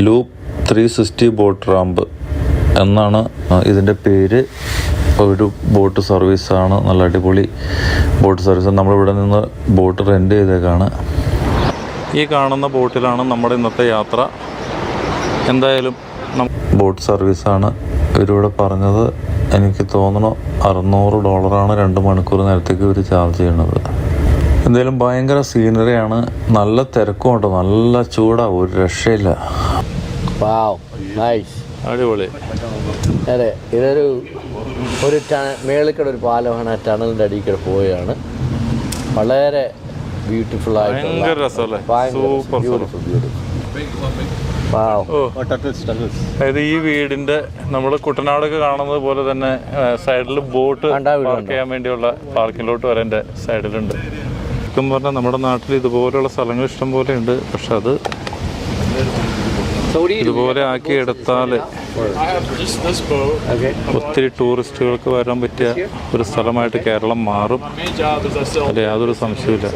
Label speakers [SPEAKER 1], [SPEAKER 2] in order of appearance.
[SPEAKER 1] Loop 360 boat ramp എന്നാണ് ഇതിൻ്റെ പേര്. ഒരു ബോട്ട് സർവീസാണ്, നല്ല അടിപൊളി ബോട്ട് സർവീസ്. നമ്മളിവിടെ നിന്ന് ബോട്ട് റെൻ്റ് ചെയ്തേക്കാണ്. ഈ കാണുന്ന ബോട്ടിലാണ് നമ്മുടെ ഇന്നത്തെ യാത്ര. എന്തായാലും ബോട്ട് സർവീസാണ് ഇവരിവിടെ പറഞ്ഞത്. എനിക്ക് തോന്നുന്നു $600 2 മണിക്കൂർ നേരത്തേക്ക് ഇവർ ചാർജ് ചെയ്യണത്. എന്തായാലും ഭയങ്കര സീനറിയാണ്, നല്ല തിരക്കും ഉണ്ടോ, നല്ല ചൂടാ, ഒരു രക്ഷയില്ല. അടിപൊളി.
[SPEAKER 2] അതെ, ഇതൊരു മേളിക്കട ഒരു പാലമാണ്, ടണലിൻ്റെ അടിയിൽ പോവുകയാണ്. വളരെ ബ്യൂട്ടിഫുൾ ആയിട്ട്,
[SPEAKER 1] ഭയങ്കര രസമല്ലേ, സൂപ്പർ ബ്യൂട്ടിഫുൾ. അതായത് ഈ വീടിന്റെ നമ്മൾ കുട്ടനാടൊക്കെ കാണുന്നത് പോലെ തന്നെ സൈഡിൽ ബോട്ട് പാർക്ക് ചെയ്യാൻ വേണ്ടിയുള്ള പാർക്കിലോട്ട് വരേണ്ട സൈഡിലുണ്ട്. ശരിക്കും പറഞ്ഞാൽ നമ്മുടെ നാട്ടിൽ ഇതുപോലെയുള്ള സ്ഥലങ്ങൾ ഇഷ്ടം പോലെ ഉണ്ട്. പക്ഷെ അത് ഇതുപോലെ ആക്കി എടുത്താൽ ഒത്തിരി ടൂറിസ്റ്റുകൾക്ക് വരാൻ പറ്റിയ ഒരു സ്ഥലമായിട്ട് കേരളം മാറും. അല്ലെ, യാതൊരു സംശയമില്ല.